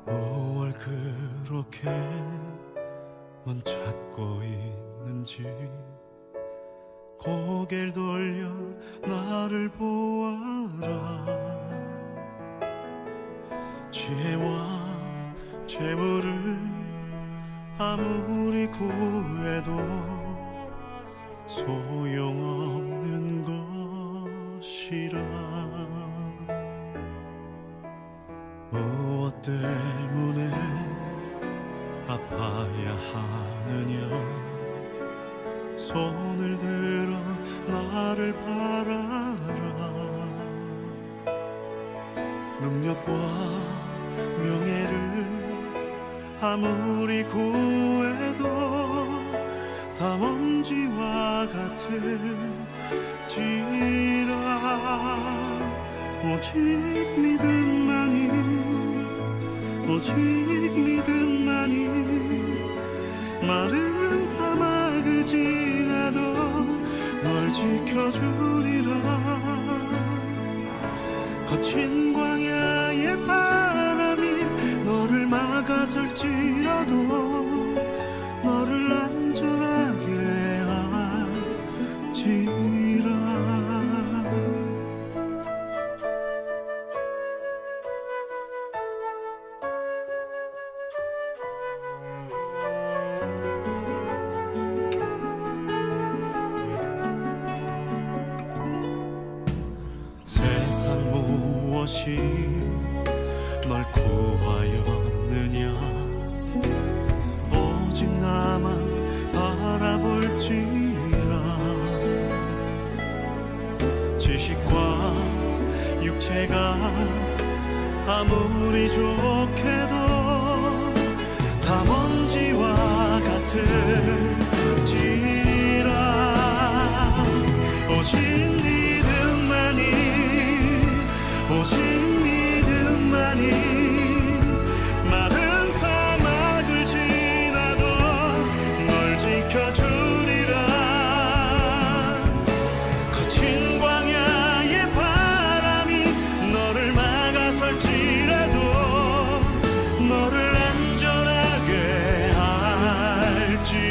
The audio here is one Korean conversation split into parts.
뭘 그렇게만 찾고 있는지 고개를 돌려 나를 보아라. 지혜와 재물을 아무리 구해도 소용없는 것이라. 무엇 때문에 아파야 하느냐. 손을 들어 나를 바라라. 능력과 명예를 아무리 구해도 다 먼지와 같을지라. 오직 믿음만이, 오직 믿음만이 마른 사막을 지나도 널 지켜주리라. 거친 광야의 바람이 너를 막아설지라도 너를 안전하게 할지라. 세상 무엇이 널 구하였느냐. 오직 나만 바라볼지라. 지식과 육체가 아무리 좋게도 다 먼지와 같을지라. 오직 믿음만이, 오직 믿음만이 마른 사막을 지나도 널 지켜주리라. 거친 광야의 바람이 너를 막아설지라도 너를 안전하게 할지라.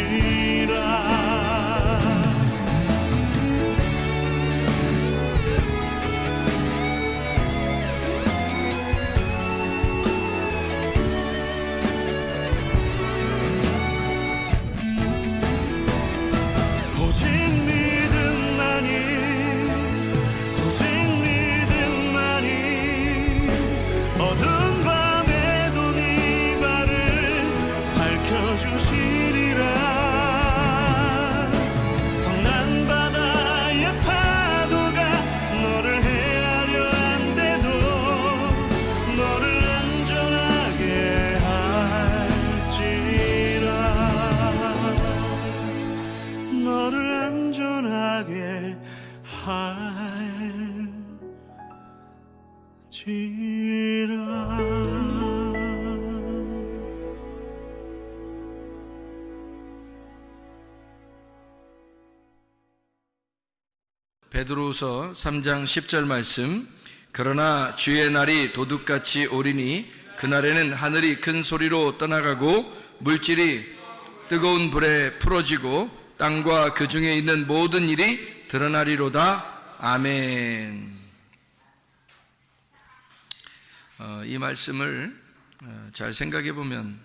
오직 믿음만이, 오직 믿음만이 어두운 밤에도 네 발을 밝혀주시리라. 성난 바다의 파도가 너를 헤아려 안돼도 너를 안전하게 할지라. 너를 안전하게 할지라. 베드로후서 3장 10절 말씀. 그러나 주의 날이 도둑같이 오리니 그날에는 하늘이 큰 소리로 떠나가고 물질이 뜨거운 불에 풀어지고 땅과 그 중에 있는 모든 일이 드러나리로다. 아멘. 이 말씀을 잘 생각해 보면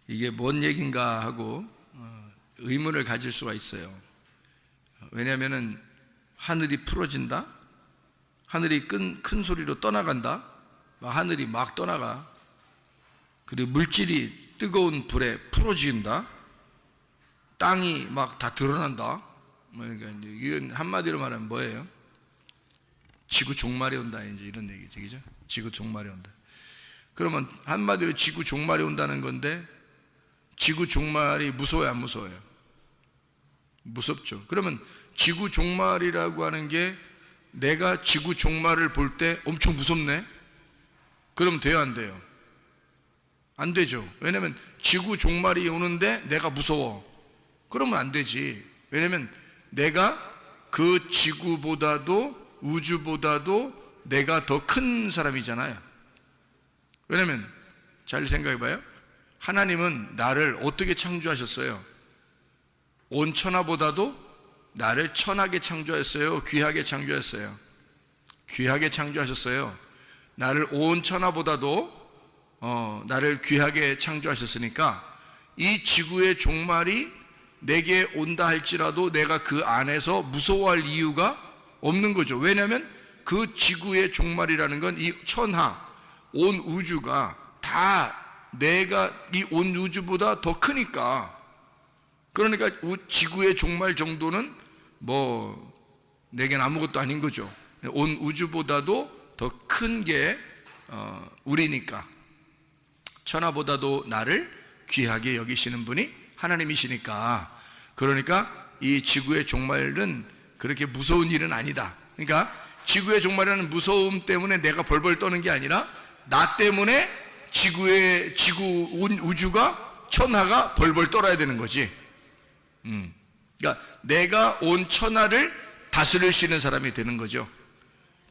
이게 뭔 얘기인가 하고 의문을 가질 수가 있어요. 왜냐하면 하늘이 풀어진다, 하늘이 큰 소리로 떠나간다, 하늘이 막 떠나가, 그리고 물질이 뜨거운 불에 풀어진다, 땅이 막 다 드러난다. 그러니까 이건 한마디로 말하면 뭐예요? 지구 종말이 온다, 이제 이런 얘기죠, 그죠? 지구 종말이 온다. 그러면 한마디로 지구 종말이 온다는 건데, 지구 종말이 무서워요, 안 무서워요? 무섭죠. 그러면 지구 종말이라고 하는 게 내가 지구 종말을 볼 때 엄청 무섭네? 그럼 돼요, 안 돼요? 안 되죠. 왜냐면 지구 종말이 오는데 내가 무서워. 그러면 안 되지. 왜냐면 내가 그 지구보다도 우주보다도 내가 더 큰 사람이잖아요. 왜냐면 잘 생각해봐요. 하나님은 나를 어떻게 창조하셨어요? 온 천하보다도 나를 천하게 창조했어요? 귀하게 창조했어요? 귀하게 창조하셨어요. 나를 온 천하보다도 나를 귀하게 창조하셨으니까 이 지구의 종말이 내게 온다 할지라도 내가 그 안에서 무서워할 이유가 없는 거죠. 왜냐하면 그 지구의 종말이라는 건 이 천하, 온 우주가 다 내가 이 온 우주보다 더 크니까. 그러니까 지구의 종말 정도는 뭐 내겐 아무것도 아닌 거죠. 온 우주보다도 더 큰 게 우리니까. 천하보다도 나를 귀하게 여기시는 분이 하나님이시니까. 그러니까 이 지구의 종말은 그렇게 무서운 일은 아니다. 그러니까 지구의 종말이라는 무서움 때문에 내가 벌벌 떠는 게 아니라 나 때문에 지구 온 우주가 천하가 벌벌 떨어야 되는 거지. 그러니까 내가 온 천하를 다스릴 수 있는 사람이 되는 거죠.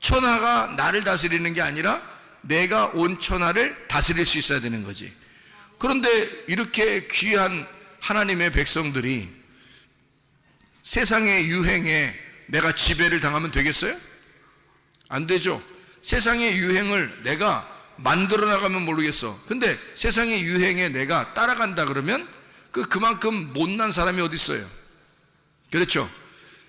천하가 나를 다스리는 게 아니라 내가 온 천하를 다스릴 수 있어야 되는 거지. 그런데 이렇게 귀한 하나님의 백성들이 세상의 유행에 내가 지배를 당하면 되겠어요? 안 되죠. 세상의 유행을 내가 만들어 나가면 모르겠어. 근데 세상의 유행에 내가 따라간다 그러면 그만큼 못난 사람이 어디 있어요? 그렇죠.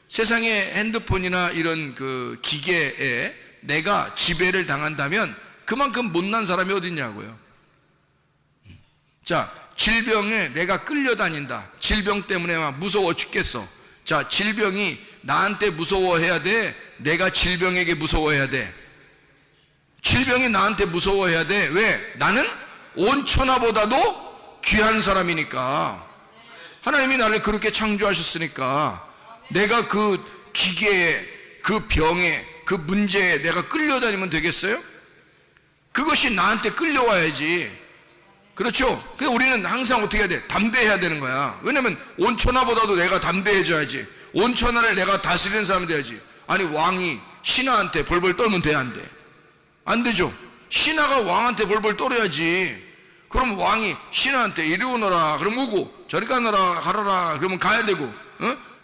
세상의 핸드폰이나 이런 그 기계에 내가 지배를 당한다면 그만큼 못난 사람이 어디 있냐고요. 자, 질병에 내가 끌려다닌다. 질병 때문에 막 무서워 죽겠어. 자, 질병이 나한테 무서워해야 돼? 내가 질병에게 무서워해야 돼? 질병이 나한테 무서워해야 돼. 왜? 나는 온 천하보다도 귀한 사람이니까. 하나님이 나를 그렇게 창조하셨으니까 내가 그 기계에, 그 병에, 그 문제에 내가 끌려다니면 되겠어요? 그것이 나한테 끌려와야지. 그렇죠? 그래서 우리는 항상 어떻게 해야 돼? 담대해야 되는 거야. 왜냐면 온 천하보다도 내가 담대해져야지. 온 천하를 내가 다스리는 사람이 돼야지. 아니, 왕이 신하한테 벌벌 떨면 돼, 안 돼? 안 되죠. 신하가 왕한테 벌벌 떨어야지. 그럼 왕이 신하한테 이리 오너라 그럼 오고, 저리 가너라 가라라 그러면 가야 되고,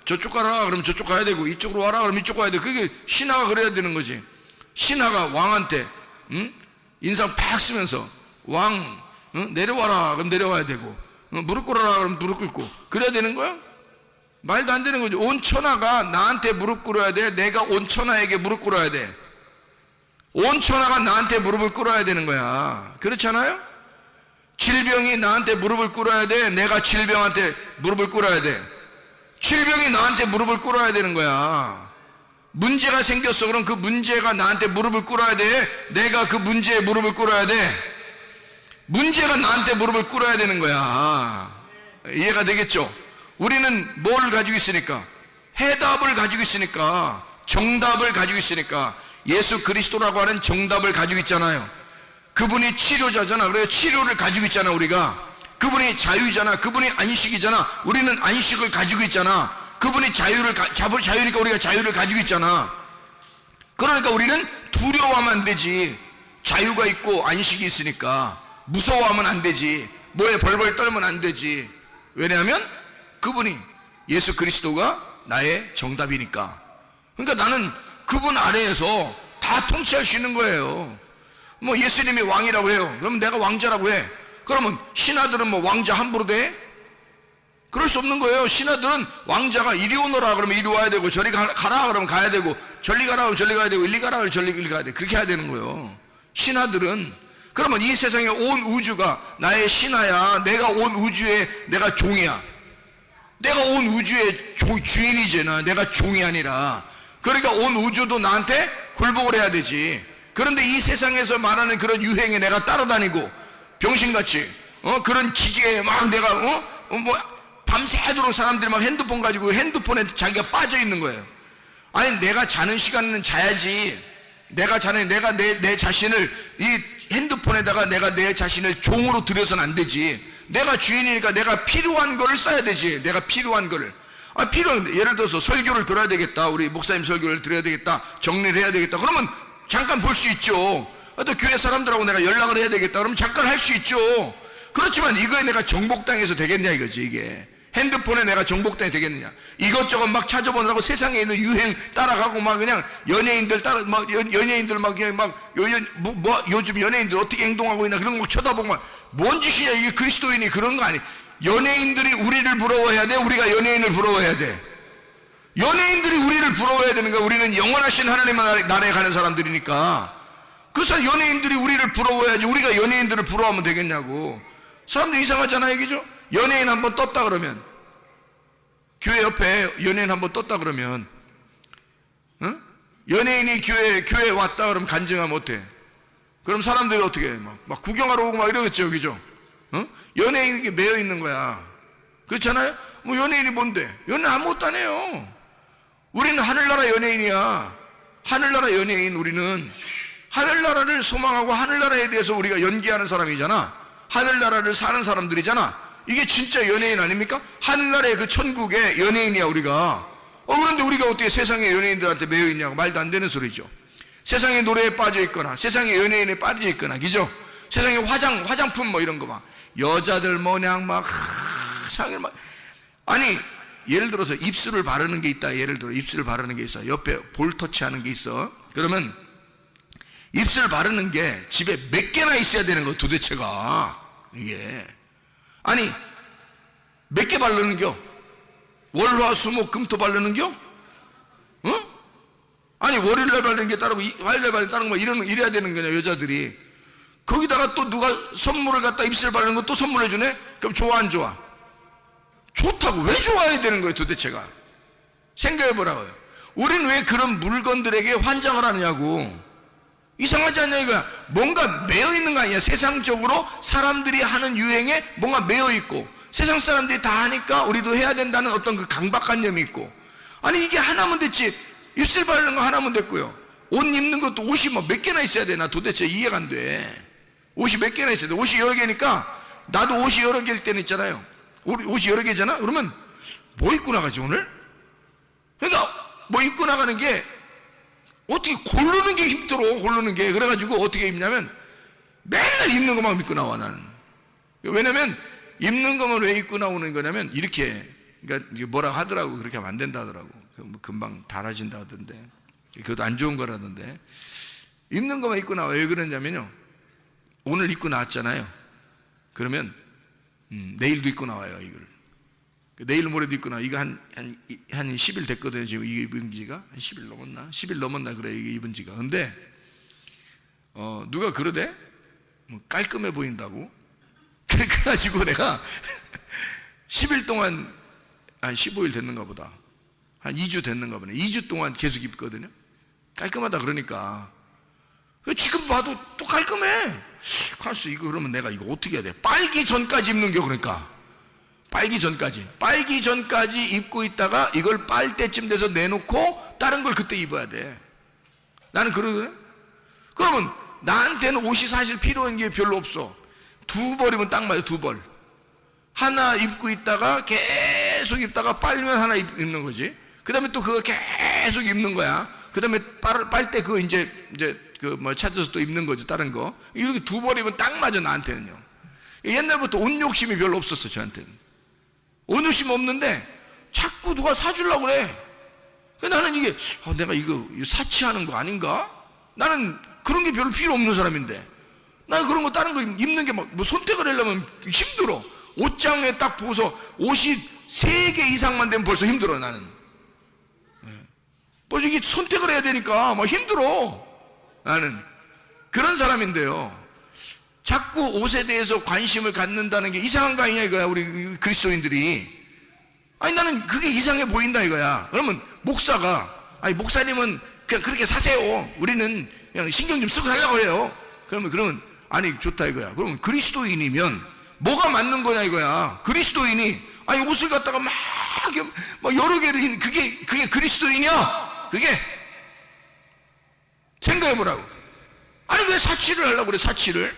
저쪽 가라 그러면 저쪽 가야 되고, 이쪽으로 와라 그러면 이쪽 가야 돼. 그게 신하가 그래야 되는 거지. 신하가 왕한테 인상 팍 쓰면서 왕 내려와라 그럼 내려와야 되고, 무릎 꿇어라 그럼 무릎 꿇고 그래야 되는 거야? 말도 안 되는 거지. 온 천하가 나한테 무릎 꿇어야 돼? 내가 온 천하에게 무릎 꿇어야 돼? 온 천하가 나한테 무릎을 꿇어야 되는 거야. 그렇잖아요? 질병이 나한테 무릎을 꿇어야 돼? 내가 질병한테 무릎을 꿇어야 돼? 질병이 나한테 무릎을 꿇어야 되는 거야. 문제가 생겼어. 그럼 그 문제가 나한테 무릎을 꿇어야 돼? 내가 그 문제에 무릎을 꿇어야 돼? 문제가 나한테 무릎을 꿇어야 되는 거야. 이해가 되겠죠? 우리는 뭘 가지고 있으니까? 해답을 가지고 있으니까, 정답을 가지고 있으니까, 예수 그리스도라고 하는 정답을 가지고 있잖아요. 그분이 치료자잖아. 그래서 치료를 가지고 있잖아. 우리가 그분이 자유잖아. 그분이 안식이잖아. 우리는 안식을 가지고 있잖아. 그분이 자유니까 우리가 자유를 가지고 있잖아. 그러니까 우리는 두려워하면 안 되지. 자유가 있고 안식이 있으니까. 무서워하면 안 되지. 뭐에 벌벌 떨면 안 되지. 왜냐하면 그분이, 예수 그리스도가 나의 정답이니까. 그러니까 나는 그분 아래에서 다 통치할 수 있는 거예요. 뭐 예수님이 왕이라고 해요. 그러면 내가 왕자라고 해. 그러면 신하들은 뭐 왕자 함부로 돼? 그럴 수 없는 거예요. 신하들은 왕자가 이리 오너라 그러면 이리 와야 되고, 저리 가라 그러면 가야 되고, 저리 가라 그러면 저리 가야 되고, 일리 가라 그러면 저리 가야 돼. 그렇게 해야 되는 거예요. 신하들은. 그러면 이 세상의 온 우주가 나의 신하야. 내가 온 우주의 내가 종이야. 내가 온 우주의 주인이잖아. 내가 종이 아니라. 그러니까 온 우주도 나한테 굴복을 해야 되지. 그런데 이 세상에서 말하는 그런 유행에 내가 따라다니고 병신같이 그런 기계에 막 내가 뭐 밤새도록 사람들이 막 핸드폰 가지고 핸드폰에 자기가 빠져 있는 거예요. 아니, 내가 자는 시간에는 자야지. 내가 내 자신을 이 핸드폰에다가 내가 내 자신을 종으로 들여서는 안 되지. 내가 주인이니까 내가 필요한 거를 써야 되지. 내가 필요한 거를. 예를 들어서 설교를 들어야 되겠다. 우리 목사님 설교를 들어야 되겠다. 정리를 해야 되겠다. 그러면 잠깐 볼 수 있죠. 또 교회 사람들하고 내가 연락을 해야 되겠다 그러면 잠깐 할 수 있죠. 그렇지만 이거에 내가 정복당해서 되겠냐 이거지. 이게 핸드폰에 내가 정복당이 되겠느냐. 이것저것 막 찾아보느라고 세상에 있는 유행 따라가고 막 그냥 연예인들 따라 막 연예인들 막 그냥 막 요즘 연예인들 어떻게 행동하고 있나 그런 거 막 쳐다보고 막 뭔 짓이냐. 이게 그리스도인이 그런 거 아니. 연예인들이 우리를 부러워해야 돼? 우리가 연예인을 부러워해야 돼? 연예인들이 우리를 부러워해야 되는 거야. 우리는 영원하신 하나님의 나라에 가는 사람들이니까. 그래서 연예인들이 우리를 부러워해야지 우리가 연예인들을 부러워하면 되겠냐고. 사람들 이상하잖아요, 그죠? 연예인 한번 떴다 그러면, 교회 옆에 연예인 한번 떴다 그러면, 연예인이 교회에 왔다 그러면 간증하면 어때? 그럼 사람들이 어떻게 해? 막 구경하러 오고 막 이러겠죠, 그죠? 연예인이 매여 있는 거야. 그렇잖아요? 뭐 연예인이 뭔데? 연예인 아무것도 안 해요. 우리는 하늘나라 연예인이야. 하늘나라 연예인. 우리는 하늘나라를 소망하고 하늘나라에 대해서 우리가 연기하는 사람이잖아. 하늘나라를 사는 사람들이잖아. 이게 진짜 연예인 아닙니까? 하늘나라의 그 천국의 연예인이야 우리가. 그런데 우리가 어떻게 세상의 연예인들한테 매여 있냐고. 말도 안 되는 소리죠. 세상의 노래에 빠져 있거나 세상의 연예인에 빠져 있거나, 그죠? 세상의 화장품 뭐 이런 거 막 여자들 뭐냥 막 상을 막, 아니 예를 들어서 입술을 바르는 게 있다. 예를 들어 입술을 바르는 게 있어. 옆에 볼터치 하는 게 있어. 그러면 입술 바르는 게 집에 몇 개나 있어야 되는 거 도대체가. 이게 아니 몇 개 바르는겨? 월화수목금토 바르는겨? 아니 월요일날 바르는 게 따르고 화요일날 바르는 게 따르고 뭐 이래야 되는 거냐 여자들이. 거기다가 또 누가 선물을 갖다 입술 바르는 거 또 선물해 주네? 그럼 좋아 안 좋아? 좋다고. 왜 좋아해야 되는 거예요 도대체가? 생각해 보라고요. 우리는 왜 그런 물건들에게 환장을 하느냐고. 이상하지 않냐 이거야. 뭔가 매여 있는 거 아니야. 세상적으로 사람들이 하는 유행에 뭔가 매여 있고, 세상 사람들이 다 하니까 우리도 해야 된다는 어떤 그 강박관념이 있고. 아니 이게 하나면 됐지. 입술 바르는 거 하나면 됐고요. 옷 입는 것도 옷이 뭐 몇 개나 있어야 되나 도대체 이해가 안 돼. 옷이 몇 개나 있어야 돼. 옷이 여러 개니까 나도 옷이 여러 개일 때는 있잖아요. 옷이 여러 개잖아. 그러면 뭐 입고 나가지 오늘? 그러니까 뭐 입고 나가는 게 어떻게 고르는 게 힘들어. 고르는 게. 그래가지고 어떻게 입냐면 맨날 입는 것만 입고 나와 나는. 왜냐면 입는 것만 왜 입고 나오는 거냐면 이렇게, 그러니까 뭐라 하더라고. 그렇게 하면 안 된다 하더라고. 금방 닳아진다 하던데. 그것도 안 좋은 거라던데. 입는 것만 입고 나와. 왜 그러냐면요, 오늘 입고 나왔잖아요. 그러면 내일도 입고 나와요 이걸. 내일 모레도 입고 나와. 이거 한 10일 됐거든요 지금. 이게 입은 지가 한 10일 넘었나? 10일 넘었나 그래 이게 입은 지가. 근데 누가 그러대? 뭐 깔끔해 보인다고. 그래가지고 내가 10일 동안, 한 15일 됐는가 보다, 한 2주 됐는가 보네. 2주 동안 계속 입거든요. 깔끔하다 그러니까. 지금 봐도 또 깔끔해. 칼수 이거 그러면 내가 이거 어떻게 해야 돼? 빨기 전까지 입는 겨. 그러니까 빨기 전까지 입고 있다가 이걸 빨 때쯤 돼서 내놓고 다른 걸 그때 입어야 돼. 나는 그러거든. 그러면 나한테는 옷이 사실 필요한 게 별로 없어. 2벌이면 딱 맞아. 2벌 하나 입고 있다가 계속 입다가 빨면 하나 입는 거지. 그 다음에 또 그거 계속 입는 거야. 그 다음에 빨 때 그거 이제 그 뭐 찾아서 또 입는 거지. 다른 거 이렇게 2벌이면 딱 맞아 나한테는요. 옛날부터 옷 욕심이 별로 없었어 저한테는. 옷 욕심 없는데 자꾸 누가 사주려고 그래. 나는 이게 내가 이거 사치하는 거 아닌가? 나는 그런 게 별로 필요 없는 사람인데, 난 그런 거 다른 거 입는 게 막 뭐 선택을 하려면 힘들어. 옷장에 딱 보고서 옷이 3개 이상만 되면 벌써 힘들어 나는. 벌써 이게 선택을 해야 되니까 막 힘들어. 나는 그런 사람인데요, 자꾸 옷에 대해서 관심을 갖는다는 게 이상한 거 아니냐 이거야 우리 그리스도인들이. 아니 나는 그게 이상해 보인다 이거야. 그러면 목사가, 아니 목사님은 그냥 그렇게 사세요, 우리는 그냥 신경 좀 쓰고 살려고 해요. 그러면 아니 좋다 이거야. 그러면 그리스도인이면 뭐가 맞는 거냐 이거야. 그리스도인이 아니 옷을 갖다가 막 여러 개를, 그게 그리스도인이야? 그게 생각해 보라고. 아니 왜 사치를 하려고 그래, 사치를.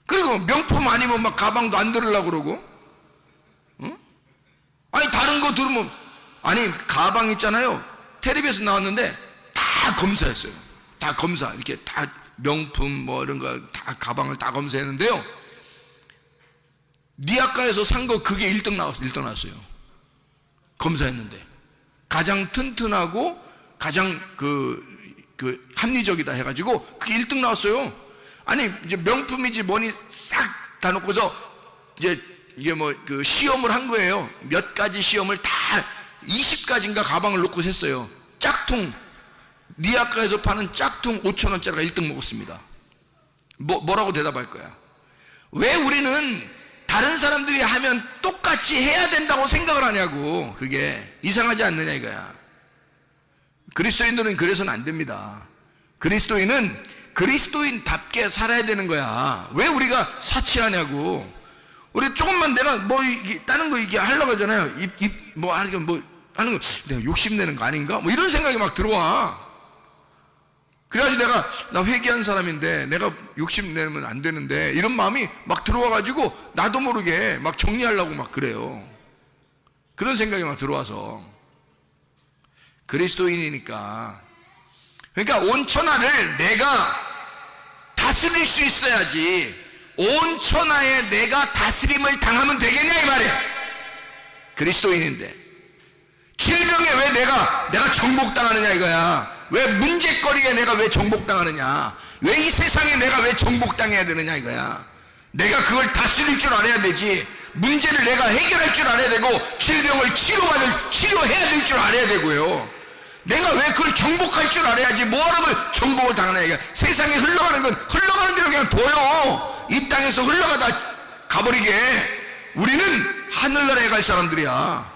그리고 명품 아니면 막 가방도 안 들으려고 그러고. 응? 아니 다른 거 들으면, 아니 가방 있잖아요, 텔레비에서 나왔는데 다 검사했어요. 다 검사, 이렇게 다 명품 뭐 이런 거 다 가방을 다 검사했는데요, 니아카에서 산 거 그게 1등 나왔어요. 검사했는데 가장 튼튼하고 가장 그 합리적이다 해가지고 그게 1등 나왔어요. 아니 이제 명품이지 뭐니 싹 다 놓고서 이제 이게 뭐 그 시험을 한 거예요. 몇 가지 시험을 다 20가지인가 가방을 놓고 했어요. 짝퉁, 니아카에서 파는 짝퉁 5,000원짜리가 1등 먹었습니다. 뭐라고 대답할 거야? 왜 우리는 다른 사람들이 하면 똑같이 해야 된다고 생각을 하냐고. 그게 이상하지 않느냐 이거야. 그리스도인들은 그래서는 안 됩니다. 그리스도인은 그리스도인답게 살아야 되는 거야. 왜 우리가 사치하냐고. 우리 조금만 내가 뭐 다른 거 이게 하려고 하잖아요. 뭐 하는 거 내가 욕심내는 거 아닌가? 뭐 이런 생각이 막 들어와. 그래가지고 나 회개한 사람인데 내가 욕심내면 안 되는데 이런 마음이 막 들어와가지고 나도 모르게 막 정리하려고 막 그래요. 그런 생각이 막 들어와서. 그리스도인이니까, 그러니까 온 천하를 내가 다스릴 수 있어야지 온 천하에 내가 다스림을 당하면 되겠냐 이 말이야. 그리스도인인데 질병에 왜 내가 정복당하느냐 이거야. 왜 문제거리에 내가 왜 정복당하느냐, 왜 이 세상에 내가 왜 정복당해야 되느냐 이거야. 내가 그걸 다스릴 줄 알아야 되지. 문제를 내가 해결할 줄 알아야 되고 질병을 치료해야 될 줄 알아야 되고요. 내가 왜 그걸 정복할 줄 알아야지 뭐하러 정복을 당하냐 이거야. 세상에 흘러가는 건 흘러가는 대로 그냥 둬요. 이 땅에서 흘러가다 가버리게. 우리는 하늘나라에 갈 사람들이야.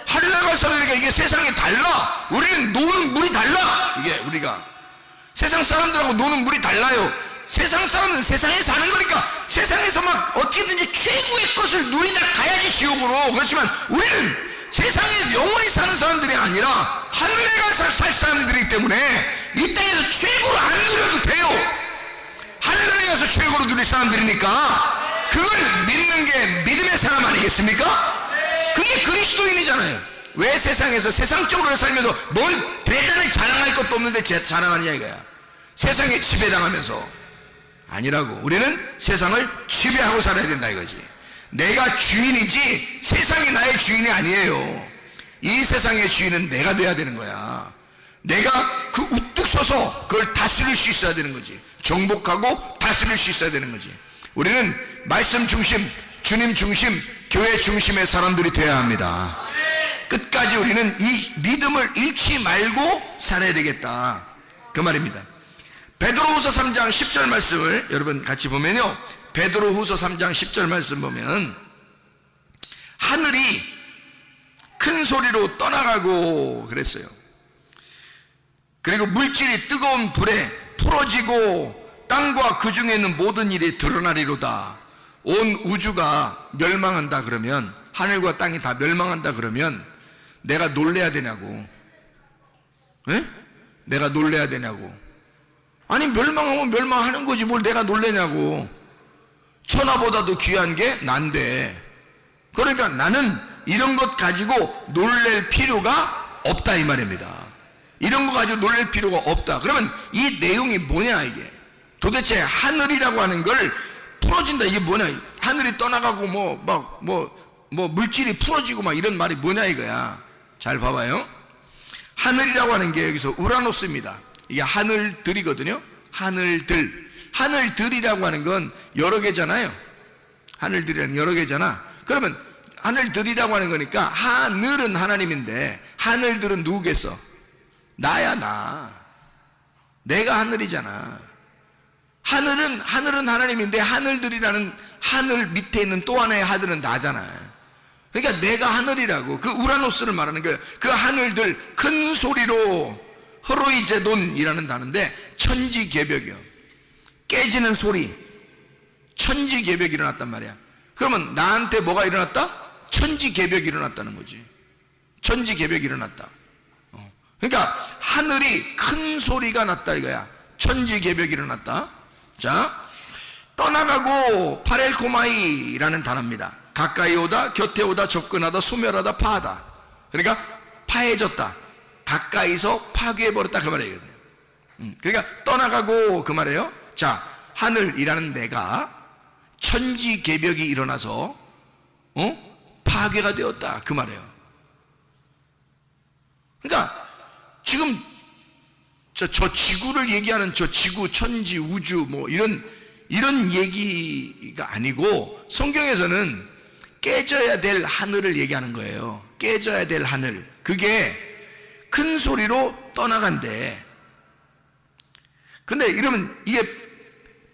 하늘나라 갈 사람들이니까 이게 세상이 달라. 우리는 노는 물이 달라. 이게 우리가 세상 사람들하고 노는 물이 달라요. 세상 사람은 세상에 사는 거니까 세상에서 막 어떻게든지 최고의 것을 누리다 가야지 지옥으로. 그렇지만 우리는 세상에 영원히 사는 사람들이 아니라 하늘에 가서 살 사람들이기 때문에 이 땅에서 최고로 안 누려도 돼요. 하늘에 가서 최고로 누릴 사람들이니까 그걸 믿는 게 믿음의 사람 아니겠습니까? 그게 그리스도인이잖아요. 왜 세상에서 세상적으로 살면서 뭘 대단히 자랑할 것도 없는데 자랑하느냐 이거야. 세상에 지배당하면서. 아니라고. 우리는 세상을 지배하고 살아야 된다 이거지. 내가 주인이지 세상이 나의 주인이 아니에요. 이 세상의 주인은 내가 돼야 되는 거야. 내가 그 우뚝 서서 그걸 다스릴 수 있어야 되는 거지. 정복하고 다스릴 수 있어야 되는 거지. 우리는 말씀 중심, 주님 중심, 교회 중심의 사람들이 되어야 합니다. 끝까지 우리는 이 믿음을 잃지 말고 살아야 되겠다, 그 말입니다. 베드로후서 3장 10절 말씀을 여러분 같이 보면요, 베드로후서 3장 10절 말씀 보면 하늘이 큰 소리로 떠나가고 그랬어요. 그리고 물질이 뜨거운 불에 풀어지고 땅과 그 중에 있는 모든 일이 드러나리로다. 온 우주가 멸망한다 그러면, 하늘과 땅이 다 멸망한다 그러면 내가 놀래야 되냐고. 에? 내가 놀래야 되냐고. 아니 멸망하면 멸망하는 거지 뭘 내가 놀래냐고. 천하보다도 귀한 게 난데. 그러니까 나는 이런 것 가지고 놀랄 필요가 없다 이 말입니다. 이런 거 가지고 놀랄 필요가 없다. 그러면 이 내용이 뭐냐 이게. 도대체 하늘이라고 하는 걸 풀어진다 이게 뭐냐. 하늘이 떠나가고 뭐 물질이 풀어지고 막 이런 말이 뭐냐 이거야. 잘 봐봐요. 하늘이라고 하는 게 여기서 우라노스입니다. 이게 하늘들이거든요. 하늘들이라고 하는 건 여러 개잖아요. 하늘들이라는 여러 개잖아. 그러면 하늘들이라고 하는 거니까 하늘은 하나님인데 하늘들은 누구겠어? 나야 나. 내가 하늘이잖아. 하늘은 하나님인데 하늘들이라는 하늘 밑에 있는 또 하나의 하늘은 나잖아. 그러니까 내가 하늘이라고. 그 우라노스를 말하는 거예요. 그 하늘들 큰 소리로 허로이제돈이라는 단어인데 천지개벽이요. 깨지는 소리. 천지개벽이 일어났단 말이야. 그러면 나한테 뭐가 일어났다? 천지개벽이 일어났다는 거지. 천지개벽이 일어났다. 그러니까 하늘이 큰 소리가 났다 이거야. 천지개벽이 일어났다. 자, 떠나가고 파렐코마이라는 단어입니다. 가까이 오다, 곁에 오다, 접근하다, 소멸하다, 파하다. 그러니까 파해졌다. 가까이서 파괴해버렸다 그 말이거든요. 그러니까 떠나가고 그 말이에요. 자, 하늘이라는 내가 천지개벽이 일어나서 파괴가 되었다 그 말이에요. 그러니까 지금 저 지구를 얘기하는 저 지구, 천지, 우주 뭐 이런 얘기가 아니고 성경에서는 깨져야 될 하늘을 얘기하는 거예요. 깨져야 될 하늘. 그게 큰 소리로 떠나간대. 근데 이러면 이게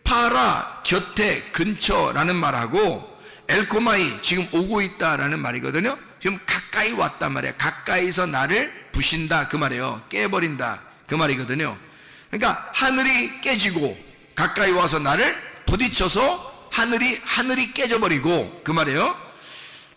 파라, 곁에, 근처라는 말하고 엘코마이, 지금 오고 있다라는 말이거든요. 지금 가까이 왔단 말이야. 가까이서 나를 부신다 그 말이에요. 깨버린다 그 말이거든요. 그러니까 하늘이 깨지고 가까이 와서 나를 부딪혀서 하늘이 깨져버리고 그 말이에요.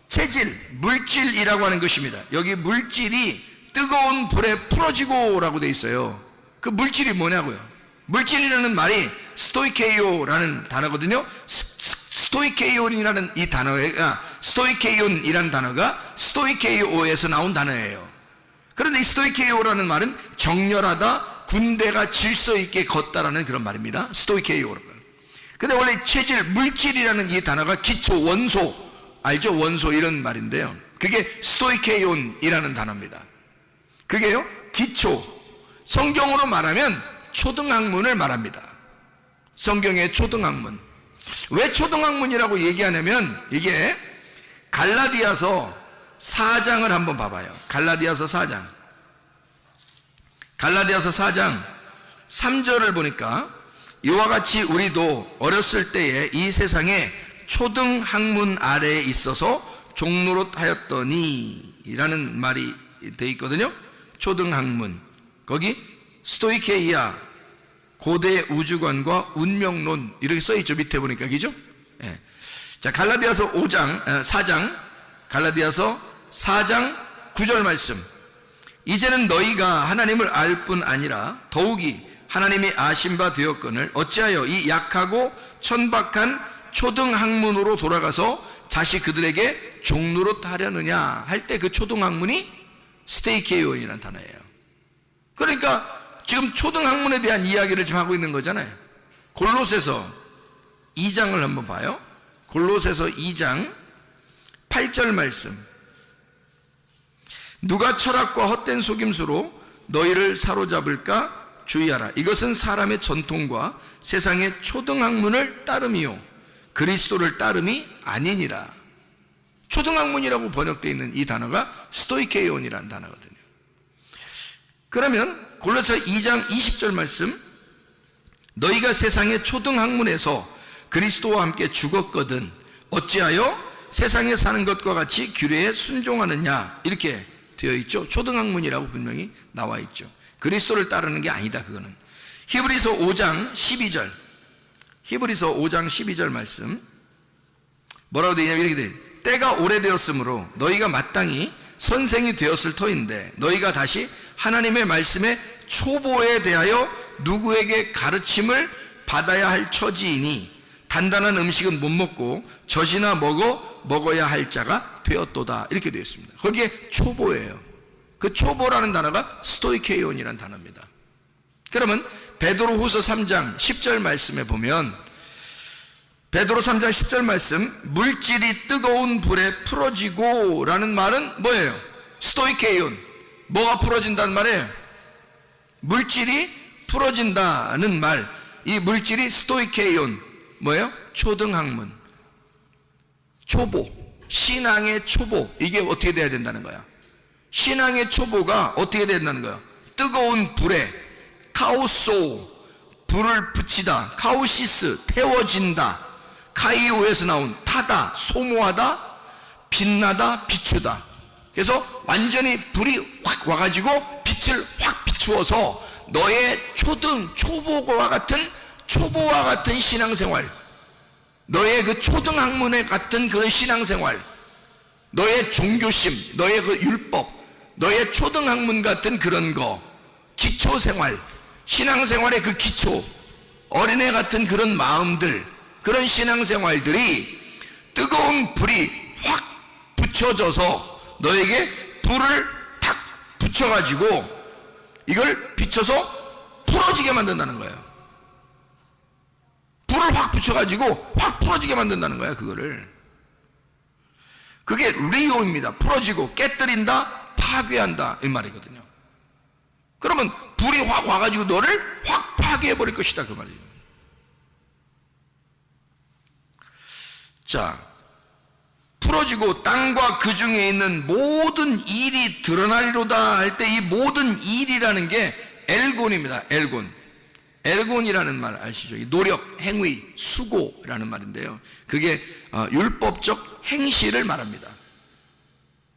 체질, 물질이라고 하는 것입니다. 여기 물질이 뜨거운 불에 풀어지고 라고 돼 있어요. 그 물질이 뭐냐고요. 물질이라는 말이 스토이케이오라는 단어거든요. 스토이케이온이라는 이 단어가 스토이케이온이라는 단어가 스토이케이오에서 나온 단어예요. 그런데 이 스토이케이오라는 말은 정렬하다, 군대가 질서 있게 걷다라는 그런 말입니다. 스토이케이오라는. 근데 원래 체질, 물질이라는 이 단어가 기초, 원소, 알죠? 원소 이런 말인데요. 그게 스토이케이온이라는 단어입니다. 그게요, 기초. 성경으로 말하면 초등학문을 말합니다. 성경의 초등학문. 왜 초등학문이라고 얘기하냐면 이게 갈라디아서 4장을 한번 봐봐요. 갈라디아서 4장. 갈라디아서 4장 3절을 보니까 이와 같이 우리도 어렸을 때에 이 세상에 초등학문 아래에 있어서 종노릇하였더니 라는 말이 돼 있거든요. 초등학문. 거기 스토이케이아, 고대 우주관과 운명론 이렇게 써 있죠. 밑에 보니까 그죠? 예. 자, 갈라디아서 4장 갈라디아서 4장 9절 말씀. 이제는 너희가 하나님을 알 뿐 아니라 더욱이 하나님이 아신 바 되었거늘 어찌하여 이 약하고 천박한 초등학문으로 돌아가서 다시 그들에게 종노릇하려느냐 할 때 그 초등학문이 스테이케이온이라는 단어예요. 그러니까 지금 초등학문에 대한 이야기를 지금 하고 있는 거잖아요. 골로새서 2장을 한번 봐요. 골로새서 2장 8절 말씀. 누가 철학과 헛된 속임수로 너희를 사로잡을까 주의하라. 이것은 사람의 전통과 세상의 초등학문을 따름이요 그리스도를 따름이 아니니라. 초등학문이라고 번역되어 있는 이 단어가 스토이케이온이라는 단어거든요. 그러면 골로새 2장 20절 말씀. 너희가 세상의 초등학문에서 그리스도와 함께 죽었거든 어찌하여 세상에 사는 것과 같이 규례에 순종하느냐 이렇게 되어 있죠. 초등학문이라고 분명히 나와 있죠. 그리스도를 따르는 게 아니다. 그거는 히브리서 5장 12절. 히브리서 5장 12절 말씀 뭐라고 되어 있냐면 이렇게 돼. 때가 오래되었으므로 너희가 마땅히 선생이 되었을 터인데 너희가 다시 하나님의 말씀의 초보에 대하여 누구에게 가르침을 받아야 할 처지이니 단단한 음식은 못 먹고 젖이나 먹어야 할 자가 되었도다 이렇게 되어 있습니다. 거기에 초보예요. 그 초보라는 단어가 스토이케이온이라는 단어입니다. 그러면 베드로후서 3장 10절 말씀에 보면 베드로 3장 10절 말씀 물질이 뜨거운 불에 풀어지고 라는 말은 뭐예요? 스토이케이온. 뭐가 풀어진다는 말이에요? 물질이 풀어진다는 말. 이 물질이 스토이케이온 뭐예요? 초등학문, 초보, 신앙의 초보. 이게 어떻게 돼야 된다는 거야? 신앙의 초보가 어떻게 된다는 거야? 뜨거운 불에 카오소, 불을 붙이다, 카오시스, 태워진다, 카이오에서 나온 타다, 소모하다, 빛나다, 비추다. 그래서 완전히 불이 확 와가지고 빛을 확 비추어서 너의 초보와 같은 신앙생활, 너의 그 초등학문에 같은 그런 신앙생활, 너의 종교심, 너의 그 율법, 너의 초등학문 같은 그런 거, 기초생활, 신앙생활의 그 기초, 어린애 같은 그런 마음들, 그런 신앙생활들이 뜨거운 불이 확 붙여져서 너에게 불을 탁 붙여가지고 이걸 비춰서 풀어지게 만든다는 거예요. 불을 확 붙여가지고 확 풀어지게 만든다는 거야. 그거를. 그게 리오입니다. 풀어지고 깨뜨린다, 파괴한다 이 말이거든요. 그러면 불이 확 와가지고 너를 확 파괴해버릴 것이다 그 말이에요. 자, 풀어지고 땅과 그 중에 있는 모든 일이 드러나리로다 할 때 이 모든 일이라는 게 엘곤입니다. 엘곤이라는 말 아시죠? 이 노력, 행위, 수고라는 말인데요. 그게 율법적 행실을 말합니다.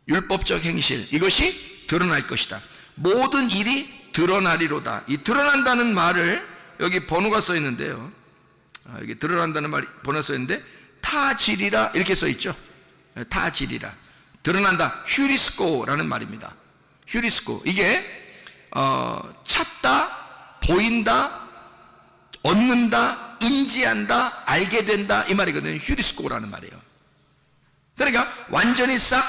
율법적 행실, 이것이 드러날 것이다. 모든 일이 드러나리로다. 이 드러난다는 말을 여기 번호가 써 있는데요. 여기 드러난다는 말이 번호가 써 있는데 타지리라 이렇게 써 있죠. 타지리라. 드러난다. 휴리스코라는 말입니다. 휴리스코. 이게 찾다, 보인다, 얻는다, 인지한다, 알게 된다 이 말이거든요. 휴리스코라는 말이에요. 그러니까 완전히 싹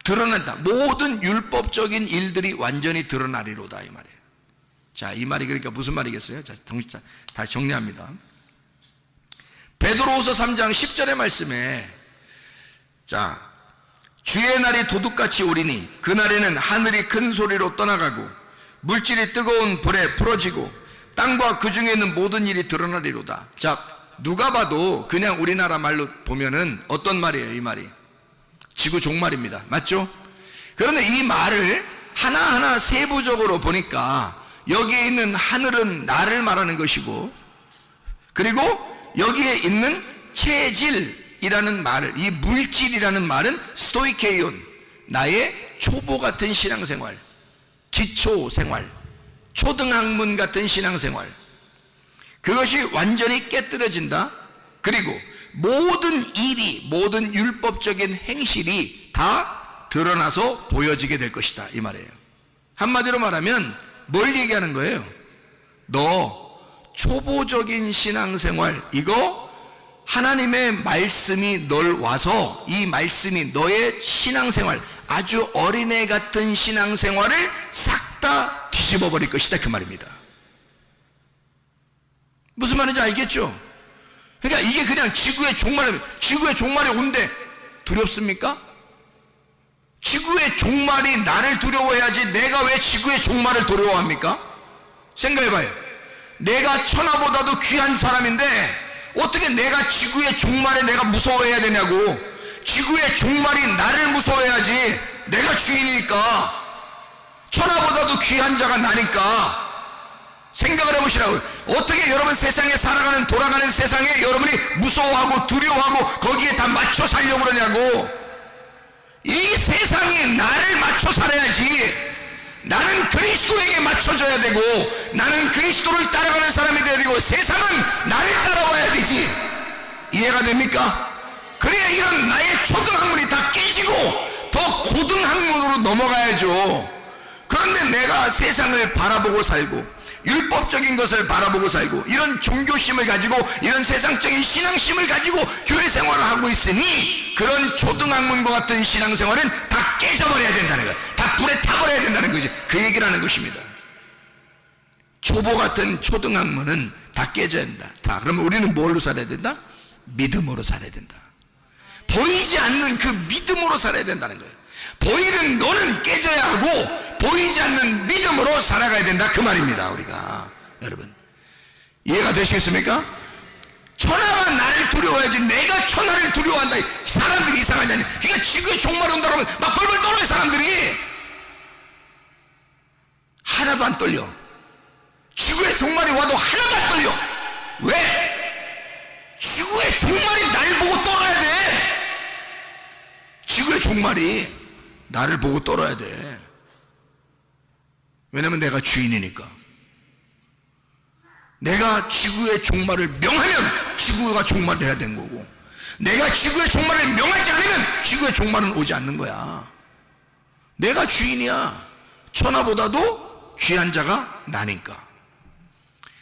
드러난다. 모든 율법적인 일들이 완전히 드러나리로다 이 말이에요. 자, 이 말이 그러니까 무슨 말이겠어요? 자, 다시 정리합니다. 베드로후서 3장 10절의 말씀에 자, 주의 날이 도둑같이 오리니 그날에는 하늘이 큰 소리로 떠나가고 물질이 뜨거운 불에 풀어지고 땅과 그 중에 있는 모든 일이 드러나리로다. 자, 누가 봐도 그냥 우리나라 말로 보면은 어떤 말이에요? 이 말이 지구 종말입니다. 맞죠? 그런데 이 말을 하나하나 세부적으로 보니까 여기에 있는 하늘은 나를 말하는 것이고, 그리고 여기에 있는 체질이라는 말을, 이 물질이라는 말은 스토이케이온, 나의 초보 같은 신앙생활, 기초 생활, 초등학문 같은 신앙생활, 그것이 완전히 깨뜨려진다. 그리고 모든 일이, 모든 율법적인 행실이 다 드러나서 보여지게 될 것이다 이 말이에요. 한마디로 말하면 뭘 얘기하는 거예요? 너 초보적인 신앙생활, 이거 하나님의 말씀이 널 와서 이 말씀이 너의 신앙생활, 아주 어린애 같은 신앙생활을 싹 다 뒤집어 버릴 것이다 그 말입니다. 무슨 말인지 알겠죠? 그러니까 이게 그냥 지구의 종말이 온대 두렵습니까? 지구의 종말이 나를 두려워해야지 내가 왜 지구의 종말을 두려워합니까? 생각해봐요. 내가 천하보다도 귀한 사람인데 어떻게 내가 지구의 종말에 내가 무서워해야 되냐고. 지구의 종말이 나를 무서워해야지. 내가 주인이니까. 천하보다도 귀한 자가 나니까. 생각을 해보시라고요. 어떻게 여러분 세상에 살아가는, 돌아가는 세상에 여러분이 무서워하고 두려워하고 거기에 다 맞춰 살려고 그러냐고. 이 세상이 나를 맞춰 살아야지. 나는 그리스도에게 맞춰져야 되고, 나는 그리스도를 따라가는 사람이 되어야 되고, 세상은 나를 따라와야 되지. 이해가 됩니까? 그래야 이런 나의 초등학문이 다 깨지고 더 고등학문으로 넘어가야죠. 그런데 내가 세상을 바라보고 살고, 율법적인 것을 바라보고 살고, 이런 종교심을 가지고, 이런 세상적인 신앙심을 가지고 교회 생활을 하고 있으니 그런 초등학문과 같은 신앙생활은 다 깨져버려야 된다는 거예요. 다 불에 타버려야 된다는 거지. 그 얘기를 하는 것입니다. 초보 같은 초등학문은 다 깨져야 된다. 다. 그러면 우리는 뭘로 살아야 된다? 믿음으로 살아야 된다. 보이지 않는 그 믿음으로 살아야 된다는 거예요. 보이는 너는 깨져야 하고 보이지 않는 믿음으로 살아가야 된다 그 말입니다. 우리가 여러분 이해가 되시겠습니까? 천하가 나를 두려워하지 내가 천하를 두려워한다. 사람들이 이상하지 않냐. 그러니까 지구의 종말이 온다 그러면 막 벌벌 떨어요. 사람들이 하나도 안 떨려. 지구의 종말이 와도 하나도 안 떨려. 왜? 지구의 종말이 날 보고 떨어야 돼. 지구의 종말이 나를 보고 떨어야 돼. 왜냐면 내가 주인이니까. 내가 지구의 종말을 명하면 지구가 종말해야 되는 거고, 내가 지구의 종말을 명하지 않으면 지구의 종말은 오지 않는 거야. 내가 주인이야. 천하보다도 귀한 자가 나니까.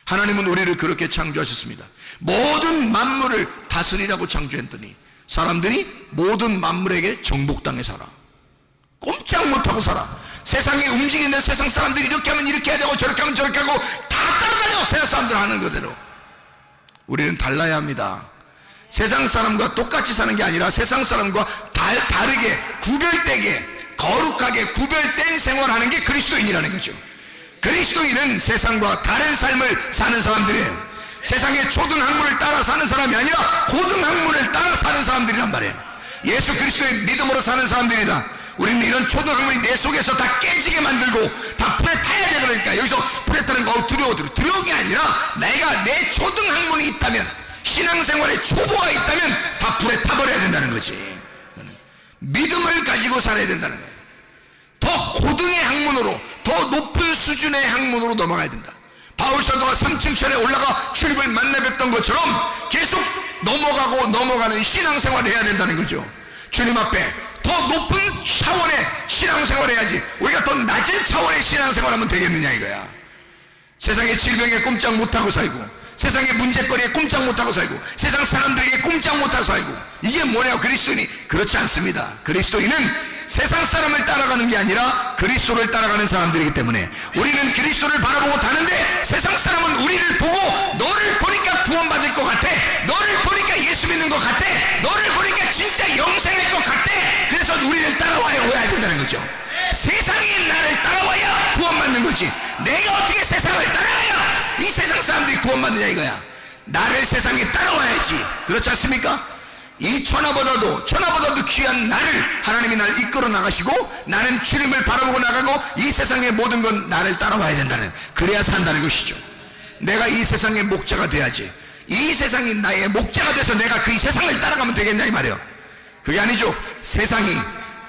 하나님은 우리를 그렇게 창조하셨습니다. 모든 만물을 다스리라고 창조했더니 사람들이 모든 만물에게 정복당해 살아. 꼼짝 못하고 살아. 세상에 움직이는 세상 사람들이 이렇게 하면 이렇게 해야 되고 저렇게 하면 저렇게 하고 다 따라다녀. 세상 사람들 하는 그대로. 우리는 달라야 합니다. 세상 사람과 똑같이 사는 게 아니라 세상 사람과 다르게 구별되게 거룩하게 구별된 생활하는 게 그리스도인이라는 거죠. 그리스도인은 세상과 다른 삶을 사는 사람들이에요. 세상의 초등학문을 따라 사는 사람이 아니라 고등학문을 따라 사는 사람들이란 말이에요. 예수 그리스도의 믿음으로 사는 사람들이다. 우리는 이런 초등학문이 내 속에서 다 깨지게 만들고 다 불에 타야 돼. 그러니까 여기서 불에 타는 거 두려운 게 아니라 내가 내 초등학문이 있다면, 신앙생활에 초보가 있다면 다 불에 타버려야 된다는 거지. 믿음을 가지고 살아야 된다는 거예요. 더 고등의 학문으로, 더 높은 수준의 학문으로 넘어가야 된다. 바울 사도가 3층천에 올라가 주님을 만나 뵀던 것처럼 계속 넘어가는 신앙생활을 해야 된다는 거죠. 주님 앞에 더 높은 차원의 신앙생활을 해야지 우리가 더 낮은 차원의 신앙생활하면 되겠느냐 이거야. 세상의 질병에 꼼짝 못하고 살고, 세상의 문제거리에 꼼짝 못하고 살고, 세상 사람들에게 꼼짝 못하고 살고, 이게 뭐냐고. 그리스도인이 그렇지 않습니다. 그리스도인은 세상 사람을 따라가는 게 아니라 그리스도를 따라가는 사람들이기 때문에 우리는 그리스도를 바라보고 다는데, 세상 사람은 우리를 보고 너를 보니까 구원받을 것 같아, 너를 보니까 예수 믿는 것 같아, 너를 보니까 진짜 영생일 것 같아. 그래서 우리를 따라와야 된다는 거죠. 세상이 나를 따라와야 구원받는 거지, 내가 어떻게 세상을 따라와야 이 세상 사람들이 구원받느냐 이거야. 나를 세상에 따라와야지. 그렇지 않습니까? 이 천하보다도 귀한 나를 하나님이 날 이끌어 나가시고, 나는 주님을 바라보고 나가고 이 세상의 모든 건 나를 따라와야 된다는, 그래야 산다는 것이죠. 내가 이 세상의 목자가 돼야지. 이 세상이 나의 목자가 돼서 내가 그 세상을 따라가면 되겠냐 이 말이에요. 그게 아니죠. 세상이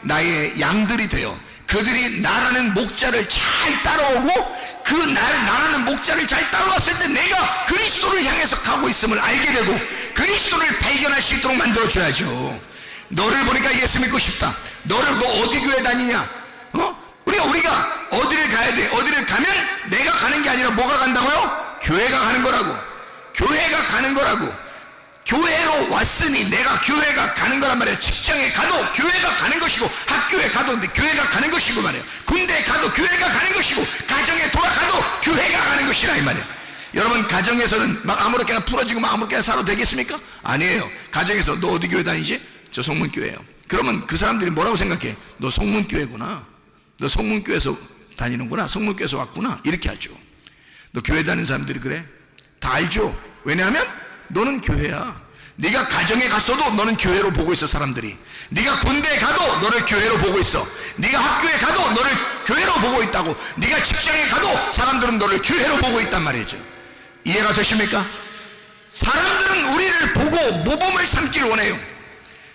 나의 양들이 되어 그들이 나라는 목자를 잘 따라오고, 그 나라는 목자를 잘 따라왔을 때 내가 그리스도를 향해서 가고 있음을 알게 되고 그리스도를 발견할 수 있도록 만들어줘야죠. 너를 보니까 예수 믿고 싶다. 너 어디 교회 다니냐? 우리가 어디를 가야 돼? 어디를 가면 내가 가는 게 아니라 뭐가 간다고요? 교회가 가는 거라고. 교회가 가는 거라고. 교회로 왔으니 내가 교회가 가는 거란 말이에요. 직장에 가도 교회가 가는 것이고, 학교에 가도 교회가 가는 것이고 말이에요. 군대에 가도 교회가 가는 것이고, 가정에 돌아가도 교회가 가는 것이라 이 말이에요. 여러분, 가정에서는 막 아무렇게나 풀어지고 막 아무렇게나 살아도 되겠습니까? 아니에요. 가정에서 너 어디 교회 다니지? 저 성문교회예요. 그러면 그 사람들이 뭐라고 생각해? 너 성문교회구나, 너 성문교회에서 다니는구나, 성문교회에서 왔구나, 이렇게 하죠. 너 교회 다니는 사람들이 그래? 다 알죠. 왜냐하면 너는 교회야. 네가 가정에 갔어도 너는 교회로 보고 있어. 사람들이 네가 군대에 가도 너를 교회로 보고 있어. 네가 학교에 가도 너를 교회로 보고 있다고. 네가 직장에 가도 사람들은 너를 교회로 보고 있단 말이죠. 이해가 되십니까? 사람들은 우리를 보고 모범을 삼기를 원해요.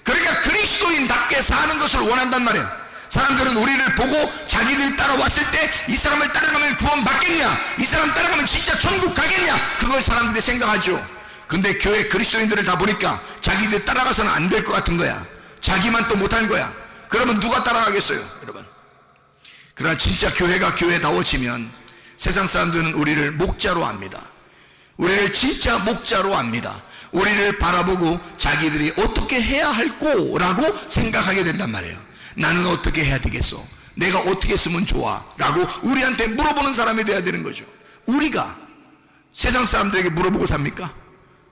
그러니까 그리스도인답게 사는 것을 원한단 말이에요. 사람들은 우리를 보고 자기들이 따라왔을 때 이 사람을 따라가면 구원 받겠냐, 이 사람 따라가면 진짜 천국 가겠냐, 그걸 사람들이 생각하죠. 근데 교회 그리스도인들을 다 보니까 자기들 따라가서는 안 될 것 같은 거야. 자기만 또 못한 거야. 그러면 누가 따라가겠어요, 여러분? 그러나 진짜 교회가 교회다워지면 세상 사람들은 우리를 목자로 압니다. 우리를 진짜 목자로 압니다. 우리를 바라보고 자기들이 어떻게 해야 할 거라고 생각하게 된단 말이에요. 나는 어떻게 해야 되겠어? 내가 어떻게 했으면 좋아? 라고 우리한테 물어보는 사람이 돼야 되는 거죠. 우리가 세상 사람들에게 물어보고 삽니까?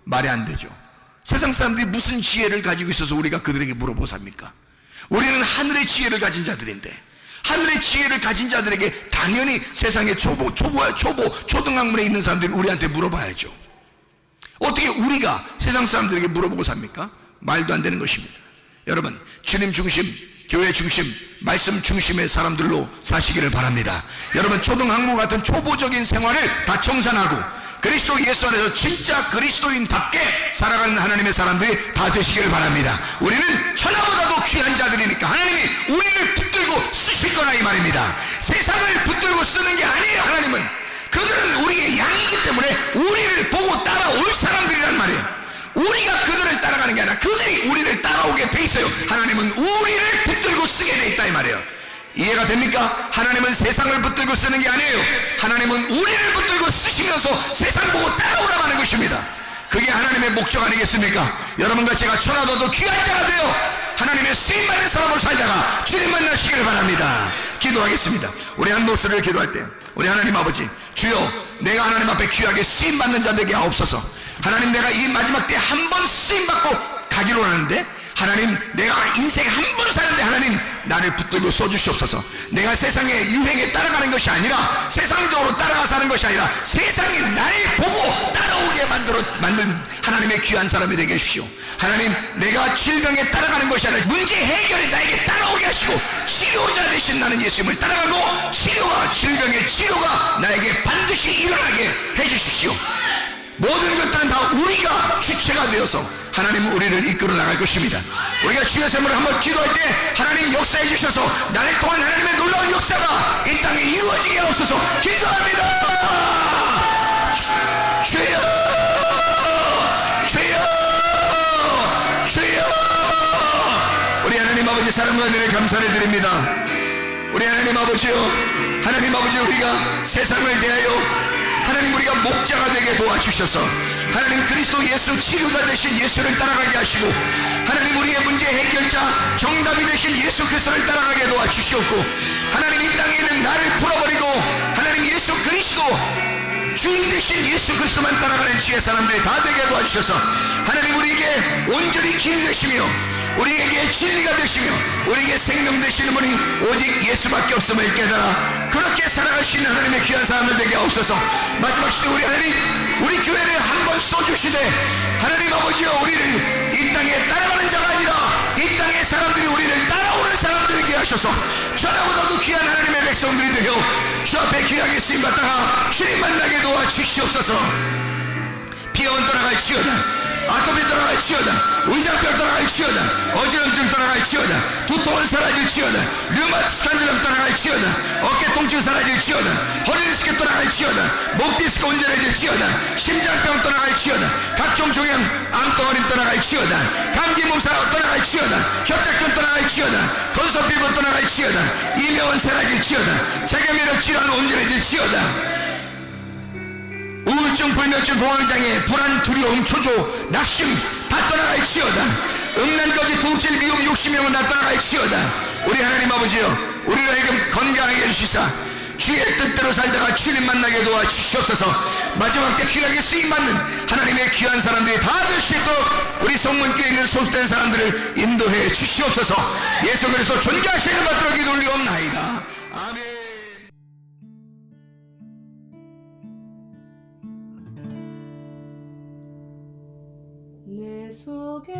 말이 안 되죠. 세상 사람들이 무슨 지혜를 가지고 있어서 우리가 그들에게 물어보고 삽니까? 우리는 하늘의 지혜를 가진 자들인데, 하늘의 지혜를 가진 자들에게 당연히 세상의 초등학문에 있는 사람들이 우리한테 물어봐야죠. 어떻게 우리가 세상 사람들에게 물어보고 삽니까? 말도 안 되는 것입니다. 여러분, 주님 중심, 교회 중심, 말씀 중심의 사람들로 사시기를 바랍니다. 여러분, 초등학문 같은 초보적인 생활을 다 청산하고 그리스도 예수 안에서 진짜 그리스도인답게 살아가는 하나님의 사람들이 다 되시기를 바랍니다. 우리는 천하보다도 귀한 자들이니까 하나님이 우리를 붙들고 쓰실 거라 이 말입니다. 세상을 붙들고 쓰는 게 아니에요. 하나님은 그들은 우리의 양이기 때문에 우리를 보고 따라올 사람들이란 말이에요. 우리가 그들을 따라가는 게 아니라 그들이 우리를 따라오게 돼 있어요. 하나님은 우리를 붙들고 쓰게 돼 있다 이 말이에요. 이해가 됩니까? 하나님은 세상을 붙들고 쓰는 게 아니에요. 하나님은 우리를 붙들고 쓰시면서 세상 보고 따라오라고 하는 것입니다. 그게 하나님의 목적 아니겠습니까? 여러분과 제가 천하보다도 귀한 자가 되어 하나님의 쓰임받는 사람으로 살다가 주님 만나시기를 바랍니다. 기도하겠습니다. 우리 한 목소리를 기도할 때 우리 하나님 아버지, 주여 내가 하나님 앞에 귀하게 쓰임받는 자 되게 하옵소서. 하나님, 내가 이 마지막 때 한 번 쓰임받고 가기로 하는데 하나님, 내가 인생에 한 번 사는데 하나님 나를 붙들고 써주시옵소서. 내가 세상의 유행에 따라가는 것이 아니라, 세상적으로 따라가 사는 것이 아니라 세상이 나를 보고 따라오게 만든 하나님의 귀한 사람이 되게 해주시오. 하나님, 내가 질병에 따라가는 것이 아니라 문제 해결에 나에게 따라오게 하시고, 치료자 되신 나는 예수님을 따라가고 질병의 치료가 나에게 반드시 일어나게 해주십시오. 모든 것들은 다 우리가 주체가 되어서 하나님은 우리를 이끌어 나갈 것입니다. 우리가 주의 세물을 한번 기도할 때 하나님 역사해 주셔서 나를 통한 하나님의 놀라운 역사가 이 땅에 이루어지게 하옵소서. 기도합니다. 주여, 주여, 주여. 우리 하나님 아버지, 사랑과 은혜를 감사를 드립니다. 우리 하나님 아버지요, 하나님 아버지, 우리가 세상을 대하여 하나님 우리가 목자가 되게 도와주셔서 하나님 그리스도 예수 치료자 되신 예수를 따라가게 하시고, 하나님 우리의 문제 해결자 정답이 되신 예수 그리스도를 따라가게 도와주시옵고, 하나님 이 땅에 있는 나를 풀어버리고 하나님 예수 그리스도 주인 되신 예수 그리스도만 따라가는 주의 사람들이 다 되게 도와주셔서 하나님 우리에게 온전히 길 되시며 우리에게 진리가 되시며 우리에게 생명 되시는 분이 오직 예수밖에 없음을 깨달아 그렇게 살아갈 수 있는 하나님의 귀한 사람들 되게 없어서 마지막 시대 우리 하나님, 우리 교회를 한번 써주시되 하나님 아버지여, 우리를 이 땅에 따라가는 자가 아니라 이 땅의 사람들이 우리를 따라오는 사람들에게 하셔서 저보다도 귀한 하나님의 백성들이 되어 주 앞에 귀하게 쓰임받다가 주님 만나게 도와주시옵소서. 비염은 떠나갈지어다, 아토피 떠나갈지어다, 의장병 떠나갈지어다, 어지럼증 떠나갈지어다, 두통은 사라질지어다, 류마티스 관절염 떠나갈지어다, 어깨 통증 사라질지어다, 허리 디스크 떠나갈지어다, 목 디스크 온전해질지어다, 심장병 떠나갈지어다, 각종 종양 암덩어림 떠나갈지어다, 감기 몸살 떠나갈지어다, 협착증 떠나갈지어다, 건석 피부 떠나갈지어다, 이명은 사라질지어다, 자가면역 질환 온전해질지어다, 우울증, 불면증, 공황장애, 불안, 두려움, 초조, 낙심 다 떠나갈지어다, 음란거지, 도질, 미움, 욕심형은 다 떠나갈지어다. 우리 하나님 아버지여, 우리를 하여금 건강하게 해주시사 주의 뜻대로 살다가 주님 만나게 도와주시옵소서. 마지막 때 귀하게 쓰임받는 하나님의 귀한 사람들이 다 될 수 있도록 우리 성문교회에 있는 소속된 사람들을 인도해 주시옵소서. 예수 그리스도 존귀하시는 받들어 기도 올리옵나이다. 아멘. 내 속에